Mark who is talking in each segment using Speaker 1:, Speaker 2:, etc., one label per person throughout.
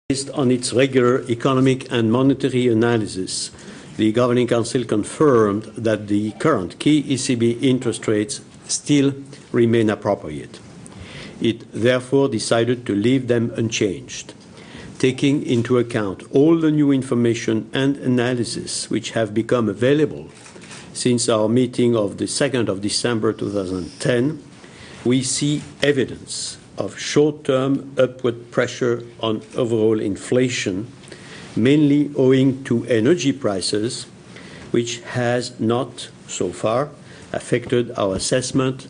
Speaker 1: Based on its regular economic and monetary analysis, the Governing Council confirmed that the current key ECB interest rates still remain appropriate. It therefore decided to leave them unchanged, taking into account all the new information and analysis which have become available since our meeting of the 2nd of December 2010. We see evidence of short-term upward pressure on overall inflation, mainly owing to energy prices, which has not, so far, affected our assessment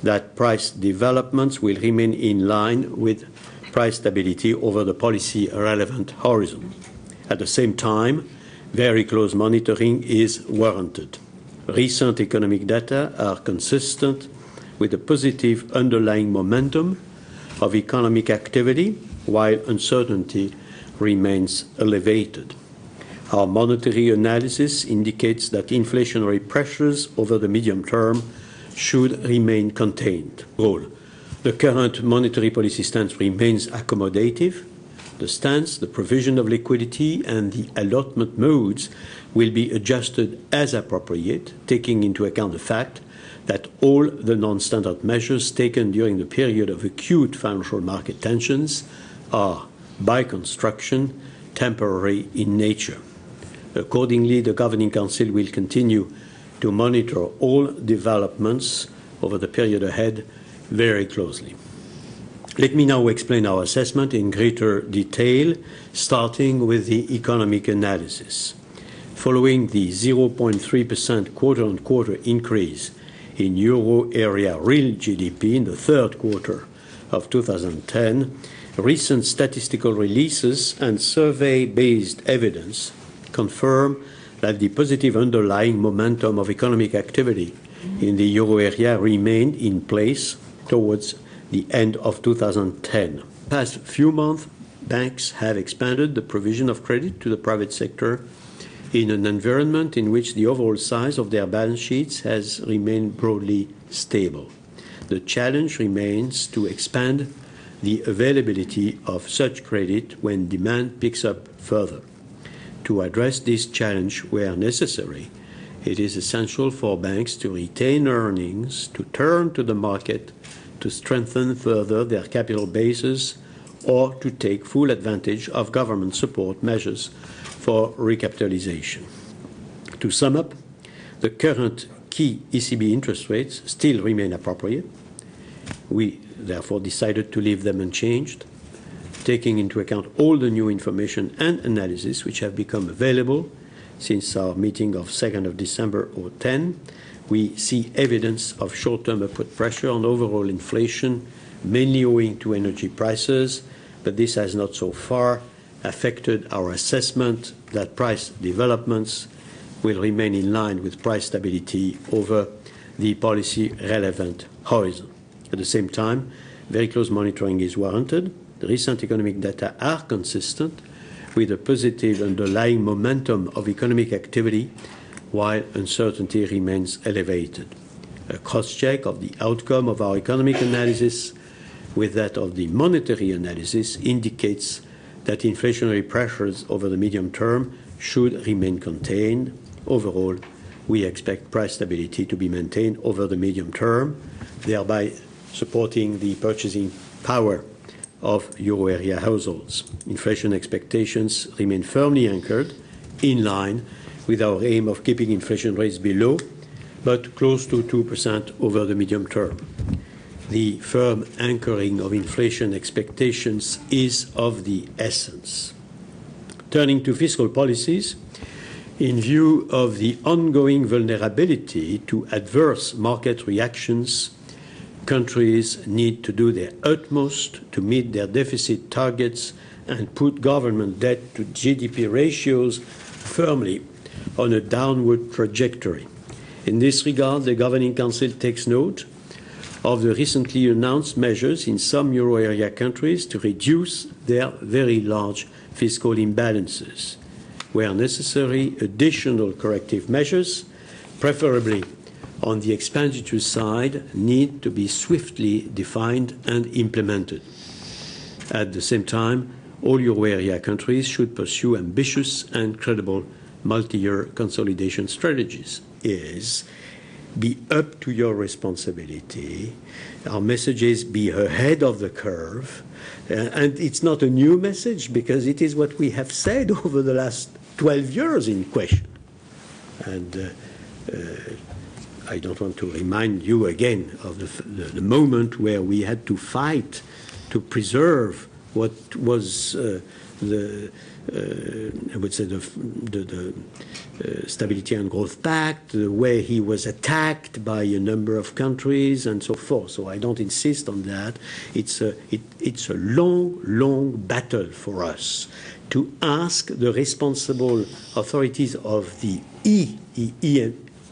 Speaker 1: that price developments will remain in line with price stability over the policy-relevant horizon. At the same time, very close monitoring is warranted. Recent economic data are consistent with a positive underlying momentum of economic activity, while uncertainty remains elevated. Our monetary analysis indicates that inflationary pressures over the medium term should remain contained. The current monetary policy stance remains accommodative. The stance, the provision of liquidity, and the allotment modes will be adjusted as appropriate, taking into account the fact that all the non-standard measures taken during the period of acute financial market tensions are, by construction, temporary in nature. Accordingly, the Governing Council will continue to monitor all developments over the period ahead very closely. Let me now explain our assessment in greater detail, starting with the economic analysis. Following the 0.3% quarter-on-quarter increase in euro area real GDP in the third quarter of 2010, recent statistical releases and survey-based evidence confirm that the positive underlying momentum of economic activity in the euro area remained in place towards the end of 2010. Past few months, banks have expanded the provision of credit to the private sector in an environment in which the overall size of their balance sheets has remained broadly stable. The challenge remains to expand the availability of such credit when demand picks up further. To address this challenge where necessary, it is essential for banks to retain earnings, to turn to the market, to strengthen further their capital bases, or to take full advantage of government support measures for recapitalization. To sum up, the current key ECB interest rates still remain appropriate. We therefore decided to leave them unchanged, taking into account all the new information and analysis which have become available since our meeting of 2nd of December 2010. We see evidence of short-term upward pressure on overall inflation, mainly owing to energy prices, but this has not so far affected our assessment that price developments will remain in line with price stability over the policy-relevant horizon. At the same time, very close monitoring is warranted. The recent economic data are consistent with a positive underlying momentum of economic activity, while uncertainty remains elevated. A cross-check of the outcome of our economic analysis with that of the monetary analysis indicates that inflationary pressures over the medium term should remain contained. Overall, we expect price stability to be maintained over the medium term, thereby supporting the purchasing power of euro area households. Inflation expectations remain firmly anchored, in line with our aim of keeping inflation rates below, but close to 2% over the medium term. The firm anchoring of inflation expectations is of the essence. Turning to fiscal policies, in view of the ongoing vulnerability to adverse market reactions, countries need to do their utmost to meet their deficit targets and put government debt to GDP ratios firmly on a downward trajectory. In this regard, the Governing Council takes note of the recently announced measures in some euro area countries to reduce their very large fiscal imbalances. Where necessary, additional corrective measures, preferably on the expenditure side, need to be swiftly defined and implemented. At the same time, all euro area countries should pursue ambitious and credible multi-year consolidation strategies. Is be up to your responsibility. Our message is be ahead of the curve. And it's not a new message because it is what we have said over the last 12 years in question. And I don't want to remind you again of the moment where we had to fight to preserve what was I would say the Stability and Growth Pact, the way he was attacked by a number of countries and so forth. So I don't insist on that. It's a long battle for us to ask the responsible authorities of the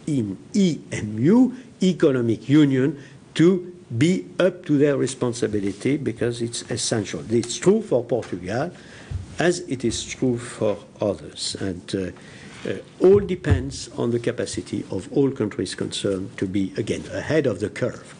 Speaker 1: EMU, Economic Union, to be up to their responsibility because it's essential. It's true for Portugal, as it is true for others. And all depends on the capacity of all countries concerned to be, again, ahead of the curve.